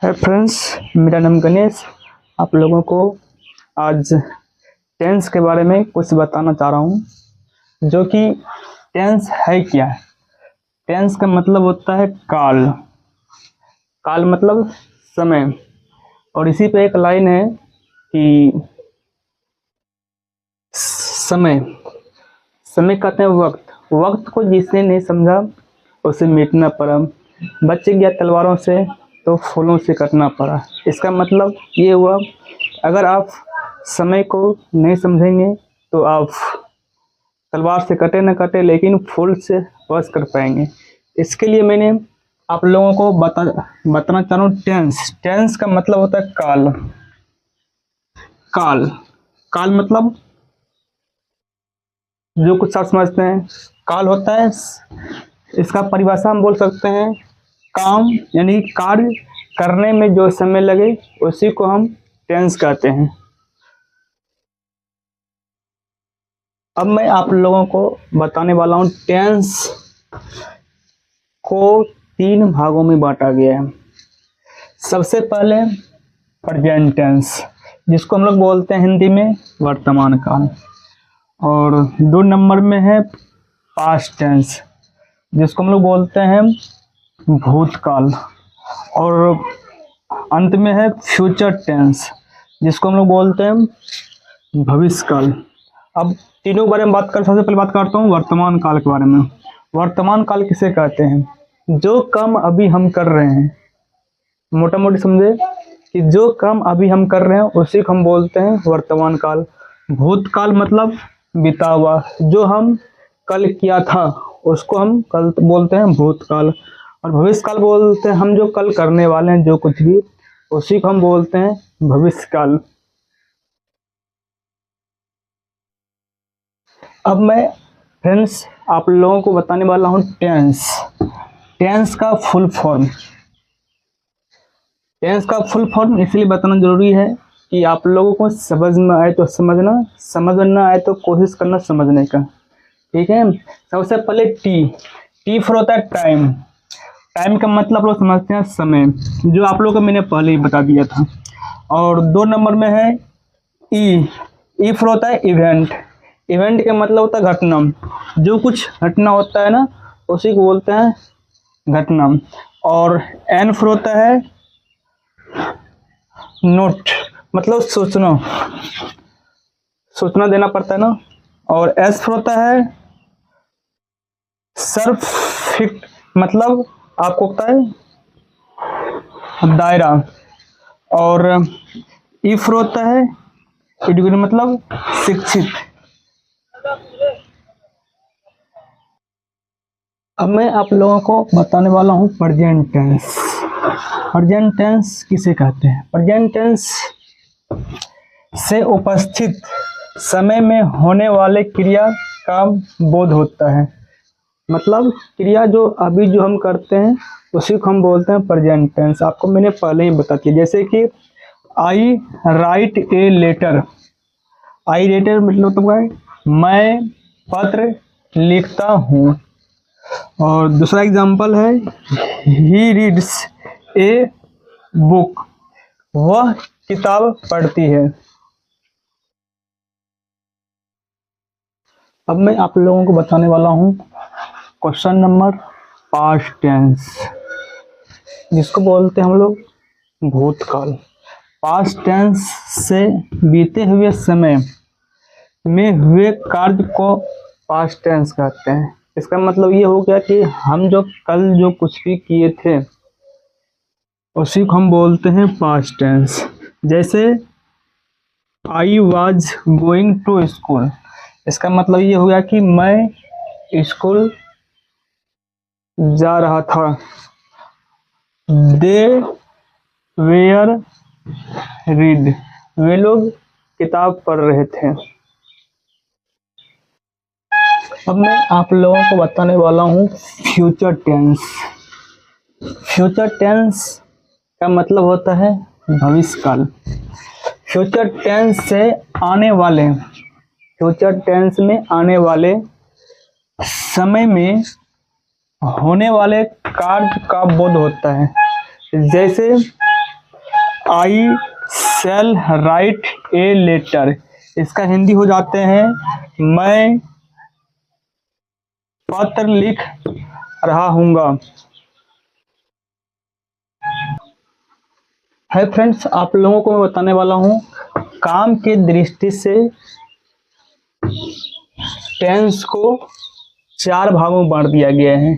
Hi friends, मेरा नाम गणेश। आप लोगों को आज टेंस के बारे में कुछ बताना चाह रहा हूँ, जो कि टेंस है क्या। टेंस का मतलब होता है काल। काल मतलब समय। और इसी पे एक लाइन है कि समय समय कहते हैं वक्त। वक्त को जिसने नहीं समझा उसे मिटना पड़ा। बच गया तलवारों से तो फूलों से कटना पड़ा। इसका मतलब ये हुआ, अगर आप समय को नहीं समझेंगे तो आप तलवार से कटे न कटे लेकिन फूल से वश कर पाएंगे। इसके लिए मैंने आप लोगों को बताना चाह रहा हूँ टेंस। टेंस का मतलब होता है काल। काल काल मतलब जो कुछ आप समझते हैं काल होता है। इसका परिभाषा हम बोल सकते हैं काम, यानी कार्य करने में जो समय लगे उसी को हम टेंस कहते हैं। अब मैं आप लोगों को बताने वाला हूँ टेंस को 3 भागों में बांटा गया है। सबसे पहले प्रेजेंट टेंस, जिसको हम लोग बोलते हैं हिंदी में वर्तमान काल। और 2 नंबर में है पास्ट टेंस, जिसको हम लोग बोलते हैं भूतकाल। और अंत में है फ्यूचर टेंस, जिसको हम लोग बोलते हैं भविष्यकाल। अब तीनों के बारे में बात कर, सबसे पहले बात करता हूँ वर्तमान काल के बारे में। वर्तमान काल किसे कहते हैं? जो काम अभी हम कर रहे हैं, मोटा मोटी समझे कि जो काम अभी हम कर रहे हैं उसी को हम बोलते हैं वर्तमान काल। भूतकाल मतलब बीता हुआ, जो हम कल किया था उसको हम कल बोलते हैं भूतकाल। और भविष्यकाल बोलते हैं हम जो कल करने वाले हैं, जो कुछ भी, उसी को हम बोलते हैं भविष्यकाल। अब मैं फ्रेंड्स आप लोगों को बताने वाला हूँ टेंस। टेंस का फुल फॉर्म। टेंस का फुल फॉर्म इसलिए बताना जरूरी है कि आप लोगों को समझ में आए तो समझना, समझ में ना आए तो कोशिश करना समझने का। ठीक है। सबसे पहले टी फॉर होता है टाइम। टाइम का मतलब लोग समझते हैं समय, जो आप लोगों को मैंने पहले ही बता दिया था। और 2 नंबर में है ई फॉर होता है इवेंट। इवेंट का मतलब होता है घटना। जो कुछ घटना होता है ना, उसी को बोलते हैं घटना। और एन फॉर होता है नोट, मतलब सूचना। सूचना देना पड़ता है ना। और एस फॉर होता है सर्फ फिट, मतलब आपको होता है दायरा। और ई फॉर होता है एजुकेशन, मतलब शिक्षित। अब मैं आप लोगों को बताने वाला हूँ प्रेजेंट टेंस। प्रेजेंट टेंस किसे कहते हैं? प्रेजेंट टेंस से उपस्थित समय में होने वाले क्रिया का बोध होता है। मतलब क्रिया जो अभी जो हम करते हैं उसी को हम बोलते हैं प्रेजेंट टेंस। आपको मैंने पहले ही बता दिया, जैसे कि I write a letter. I letter मतलब है मैं पत्र लिखता हूँ। और दूसरा एग्जांपल है ही रीड्स ए बुक, वह किताब पढ़ती है। अब मैं आप लोगों को बताने वाला हूँ क्वेश्चन नंबर पास्ट टेंस, जिसको बोलते हैं हम लोग भूतकाल। पास्ट टेंस से बीते हुए समय में हुए कार्य को पास्ट टेंस कहते हैं। इसका मतलब ये हो गया कि हम जो कल जो कुछ भी किए थे उसी को हम बोलते हैं पास्ट टेंस। जैसे I was going to school, इसका मतलब ये हो गया कि मैं स्कूल जा रहा था। दे वेयर रीड, वे लोग किताब पढ़ रहे थे। अब मैं आप लोगों को बताने वाला हूँ फ्यूचर टेंस। फ्यूचर टेंस का मतलब होता है भविष्यकाल। फ्यूचर टेंस से आने वाले, फ्यूचर टेंस में आने वाले समय में होने वाले कार्य का बोध होता है। जैसे आई शैल राइट ए लेटर, इसका हिंदी हो जाते हैं मैं पत्र लिख रहा हूँगा। है फ्रेंड्स, आप लोगों को मैं बताने वाला हूँ काम की दृष्टि से टेंस को 4 भागों में बांट दिया गया है।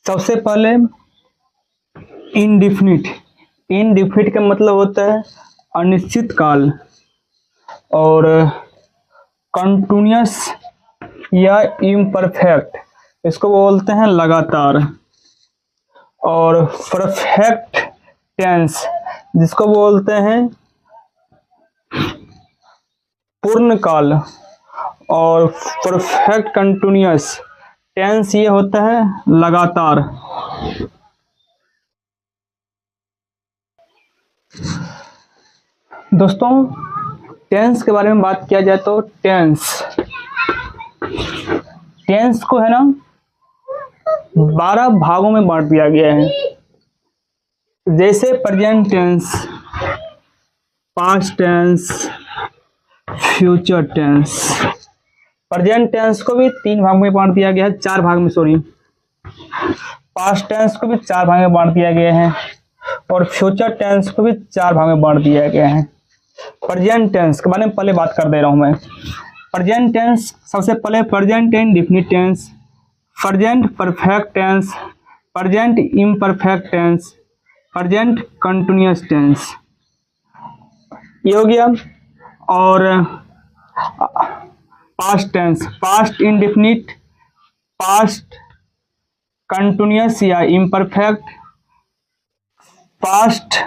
सबसे पहले इनडिफिनिट। इनडिफिनिट का मतलब होता है अनिश्चित काल, और कंटिन्यूअस या इम्परफेक्ट, इसको बोलते हैं लगातार, और परफेक्ट टेंस जिसको बोलते हैं पूर्ण काल, और परफेक्ट कंटिन्यूअस टेंस ये होता है लगातार। दोस्तों, टेंस के बारे में बात किया जाए तो टेंस को है ना 12 भागों में बांट दिया गया है। जैसे present tense, past tense, future tense. Present tense को भी 3 भाग में बांट दिया गया है, 4 भाग में, सॉरी। पास्ट टेंस को भी 4 भाग में बांट दिया गया है, और फ्यूचर टेंस को भी 4 भाग में बांट दिया गया है। प्रेजेंट टेंस के बारे में पहले बात कर दे रहा हूं मैं। प्रेजेंट टेंस, सबसे पहले present indefinite tense, present perfect tense, present imperfect tense, present continuous tense, ये हो गया। और past tense, past indefinite, past continuous या imperfect, past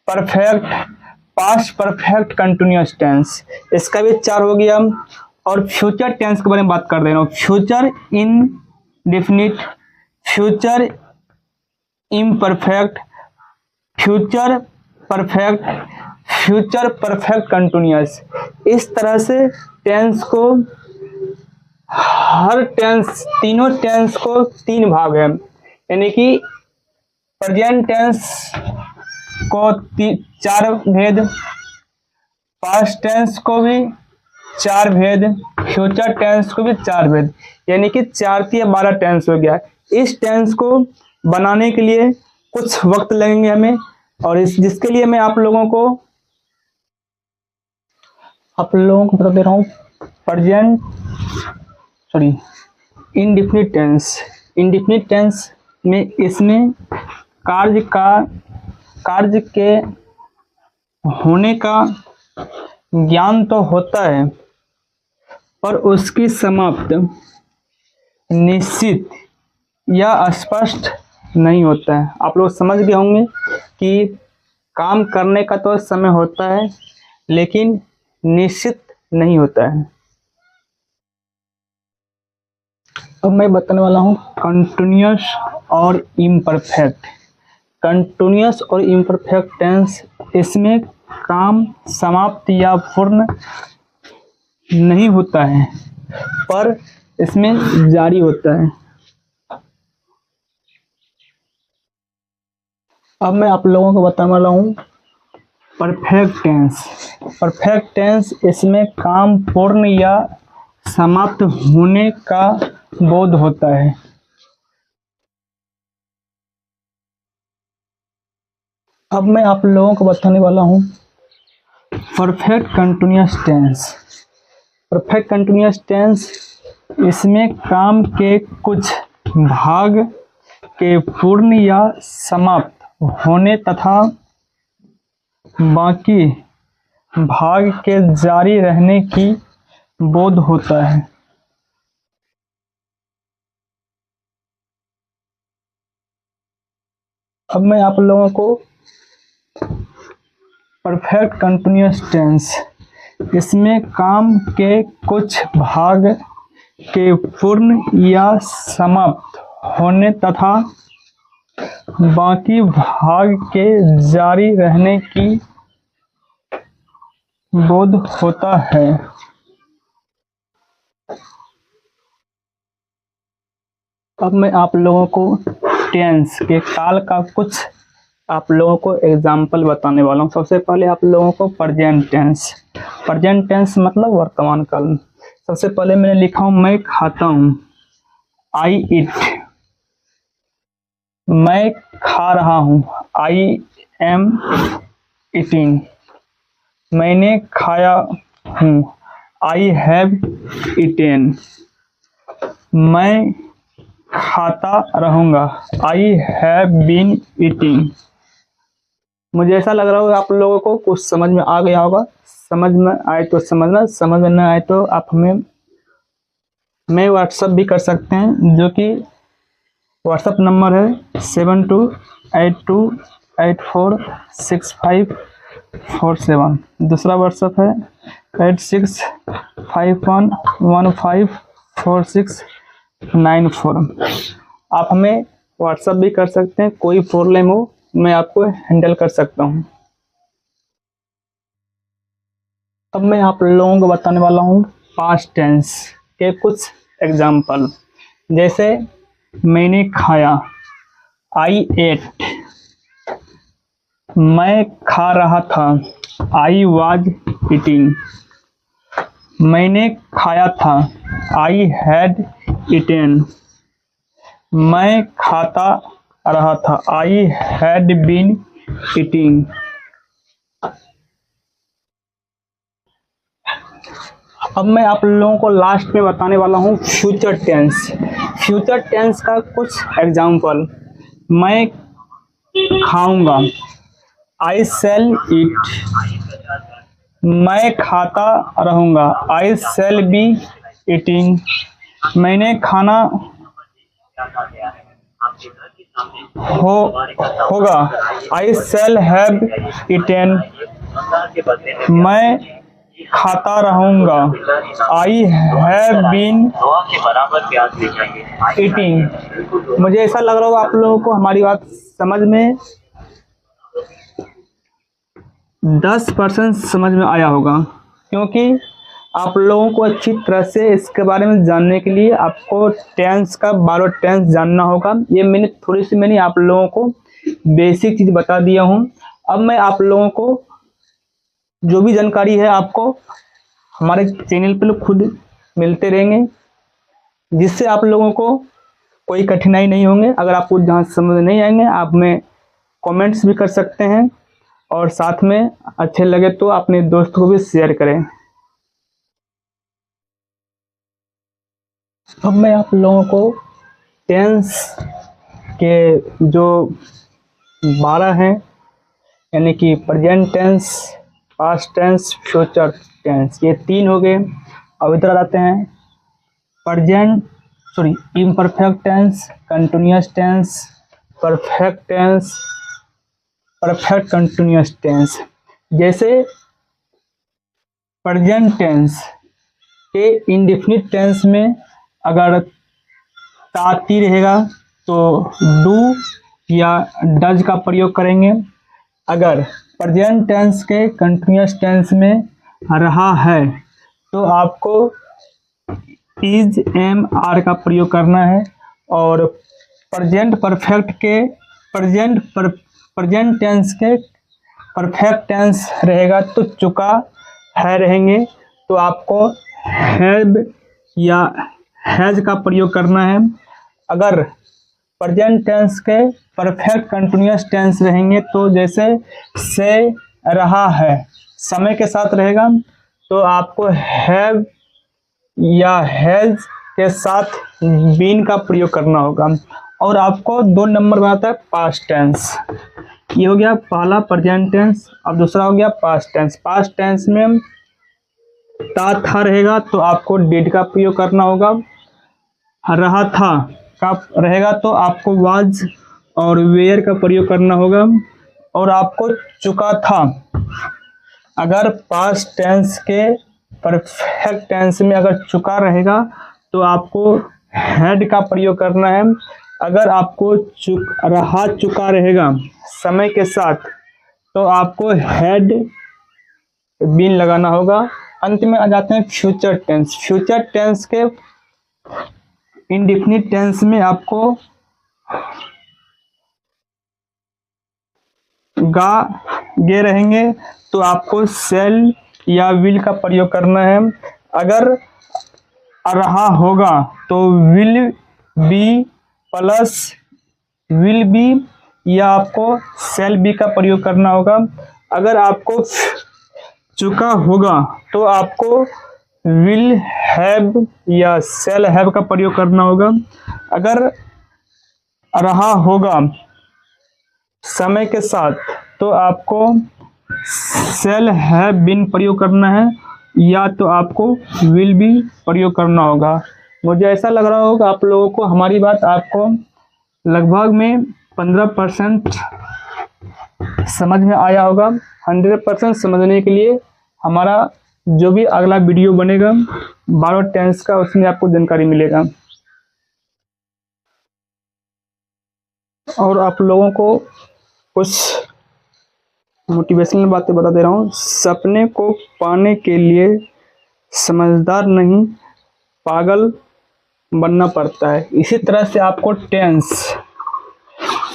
perfect, past perfect continuous tense, इसका भी 4 हो गया। और फ्यूचर टेंस के बारे में बात कर दे रहा हूँ। Future indefinite, future imperfect, future perfect, future perfect continuous. इस तरह से टेंस को, हर टेंस, तीनों टेंस को 3 भाग है, यानी कि प्रेजेंट टेंस को 4 भेद, पास्ट टेंस को भी 4 भेद, फ्यूचर टेंस को भी 4 भेद, यानी कि 4 3 12 टेंस हो गया। इस टेंस को बनाने के लिए कुछ वक्त लगेंगे हमें, और जिसके लिए मैं आप लोगों को बता दे रहा हूँ। Present, sorry, indefinite tense. Indefinite tense में इसमें कार्य के होने का ज्ञान तो होता है, पर उसकी समाप्ति निश्चित या स्पष्ट नहीं होता है। आप लोग समझ गए होंगे कि काम करने का तो समय होता है, लेकिन निश्चित नहीं होता है। अब मैं बताने वाला हूँ कंटिन्यूअस और इम्परफेक्ट। कंटिन्यूअस और इम्परफेक्ट टेंस, इसमें काम समाप्त या पूर्ण नहीं होता है, पर इसमें जारी होता है। अब मैं आप लोगों को बताने वाला हूँ परफेक्ट टेंस। परफेक्ट टेंस, इसमें काम पूर्ण या समाप्त होने का बोध होता है। अब मैं आप लोगों को बताने वाला हूँ perfect continuous tense. Perfect continuous tense, इसमें काम के कुछ भाग के पूर्ण या समाप्त होने तथा बाकी भाग के जारी रहने की बोध होता है। अब मैं आप लोगों को परफेक्ट कंटिन्यूअस टेंस, इसमें काम के कुछ भाग के पूर्ण या समाप्त होने तथा बाकी भाग के जारी रहने की बोध होता है। अब मैं आप लोगों को टेंस के काल का कुछ आप लोगों को एग्जाम्पल बताने वाला हूँ। सबसे पहले आप लोगों को प्रेजेंट टेंस मतलब वर्तमान काल। सबसे पहले मैंने लिखा हूँ मैं खाता हूँ, आई इट। मैं खा रहा हूँ, आई एम ईटिंग। मैंने खाया हूँ, आई हैव ईटेन। मैं खाता रहूँगा, आई हैव बीन ईटिंग। मुझे ऐसा लग रहा होगा आप लोगों को कुछ समझ में आ गया होगा। समझ में आए तो समझना, समझ में न आए तो आप हमें व्हाट्सअप भी कर सकते हैं, जो कि व्हाट्सअप नंबर है 7282846547। दूसरा व्हाट्सअप है 8651154694। आप हमें व्हाट्सअप भी कर सकते हैं, कोई प्रॉब्लम हो मैं आपको हैंडल कर सकता हूँ। अब मैं आप लोगों को बताने वाला हूँ पास्ट टेंस के कुछ एग्जाम्पल। जैसे मैंने खाया, आई एट। मैं खा रहा था, आई वाज ईटिंग। मैंने खाया था, आई हैड ईटेन। मैं खाता रहा था, आई हैड बीन ईटिंग। अब मैं आप लोगों को लास्ट में बताने वाला हूँ फ्यूचर टेंस। फ्यूचर टेंस का कुछ एग्जाम्पल। मैं खाऊंगा, आई सेल ईट। मैं खाता रहूँगा, आई सेल बी ईटिंग। मैंने खाना होगा, आई सेल हैव ईटेन। मैं खाता रहूँगा, आई हैव बीन ईटिंग। मुझे ऐसा लग रहा होगा आप लोगों को हमारी बात समझ में 10% समझ में आया होगा, क्योंकि आप लोगों को अच्छी तरह से इसके बारे में जानने के लिए आपको टेंस का 12 टेंस जानना होगा। ये मैंने आप लोगों को बेसिक चीज़ बता दिया हूँ। अब मैं आप लोगों को जो भी जानकारी है आपको हमारे चैनल पर खुद मिलते रहेंगे, जिससे आप लोगों को कोई कठिनाई नहीं होंगे। अगर आपको जहाँ समझ नहीं आएंगे आप में कमेंट्स भी कर सकते हैं, और साथ में अच्छे लगे तो अपने दोस्त को भी शेयर करें। अब मैं आप लोगों को टेंस के जो 12 हैं, यानी कि present tense, past tense, future tense, ये 3 हो गए। अब इधर आते हैं imperfect tense, continuous tense, perfect tense, perfect continuous tense. जैसे प्रेजेंट टेंस के इंडेफिनिट टेंस में अगर ताती रहेगा तो डू या डज का प्रयोग करेंगे। अगर प्रेजेंट टेंस के कंटिन्यूअस टेंस में रहा है तो आपको इज एम आर का प्रयोग करना है। और प्रेजेंट टेंस के परफेक्ट टेंस रहेगा तो चुका है रहेंगे, तो आपको हैव या हैज का प्रयोग करना है। अगर प्रेजेंट टेंस के परफेक्ट कंटिन्यूअस टेंस रहेंगे तो जैसे से रहा है समय के साथ रहेगा, तो आपको हैव या हैज के साथ बीन का प्रयोग करना होगा। और आपको 2 नंबर में आता है पास्ट टेंस। ये हो गया पहला प्रेजेंट टेंस। अब दूसरा हो गया पास्ट टेंस। पास्ट टेंस में था रहेगा तो आपको डिड का प्रयोग करना होगा। रहा था का रहेगा तो आपको वाज और वेयर का प्रयोग करना होगा। और आपको चुका था, अगर पास्ट टेंस के परफेक्ट टेंस में अगर चुका रहेगा तो आपको हैड का प्रयोग करना है। अगर आपको चुका रहेगा समय के साथ तो आपको हैड बीन लगाना होगा। अंत में आ जाते हैं फ्यूचर टेंस। फ्यूचर टेंस के इंडेफिनिट टेंस में आपको गे रहेंगे तो आपको सेल या विल का प्रयोग करना है। अगर रहा होगा तो will be plus will be या आपको सेल बी का प्रयोग करना होगा। अगर आपको चुका होगा तो आपको विल हैव या सेल हैव का प्रयोग करना होगा। अगर रहा होगा समय के साथ तो आपको सेल हैव बीन प्रयोग करना है या तो आपको विल बी प्रयोग करना होगा। मुझे ऐसा लग रहा होगा आप लोगों को हमारी बात आपको लगभग में 15% समझ में आया होगा। 100% समझने के लिए हमारा जो भी अगला वीडियो बनेगा 12 टेंस का, उसमें आपको जानकारी मिलेगा। और आप लोगों को कुछ मोटिवेशनल बातें बता दे रहा हूँ। सपने को पाने के लिए समझदार नहीं पागल बनना पड़ता है। इसी तरह से आपको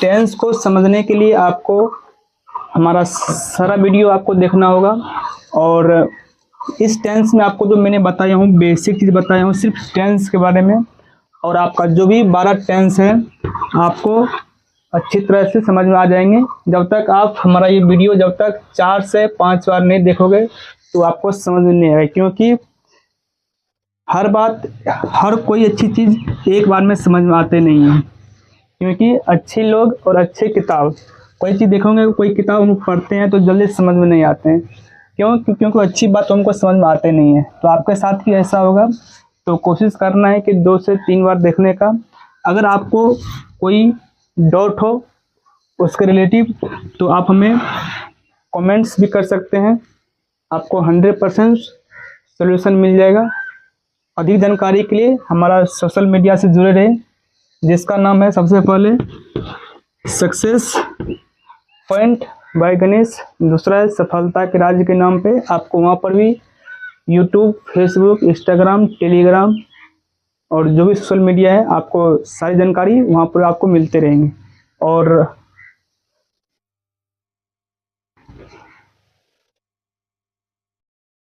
टेंस को समझने के लिए आपको हमारा सारा वीडियो आपको देखना होगा। और इस टेंस में आपको जो मैंने बताया हूँ बेसिक चीज़ बताया हूँ सिर्फ टेंस के बारे में, और आपका जो भी 12 टेंस है आपको अच्छी तरह से समझ में आ जाएंगे। जब तक आप हमारा ये वीडियो जब तक 4 से 5 बार नहीं देखोगे तो आपको समझ में नहीं आएगा, क्योंकि हर कोई अच्छी चीज़ एक बार में समझ में आते नहीं है। क्योंकि अच्छे लोग और अच्छे किताब कोई चीज़ देखोगे, कोई किताब हम पढ़ते हैं तो जल्दी समझ में नहीं आते हैं। क्योंकि अच्छी बात हमको समझ में आते नहीं है। तो आपके साथ भी ऐसा होगा, तो कोशिश करना है कि 2 से 3 बार देखने का। अगर आपको कोई डाउट हो उसके रिलेटिव तो आप हमें कमेंट्स भी कर सकते हैं, आपको 100% सोल्यूशन मिल जाएगा। अधिक जानकारी के लिए हमारा सोशल मीडिया से जुड़े रहें, जिसका नाम है सबसे पहले सक्सेस पॉइंट बाय गणेश, दूसरा है सफलता के राज के नाम पे। आपको वहाँ पर भी यूट्यूब, फेसबुक, इंस्टाग्राम, टेलीग्राम और जो भी सोशल मीडिया है आपको सारी जानकारी वहाँ पर आपको मिलते रहेंगे। और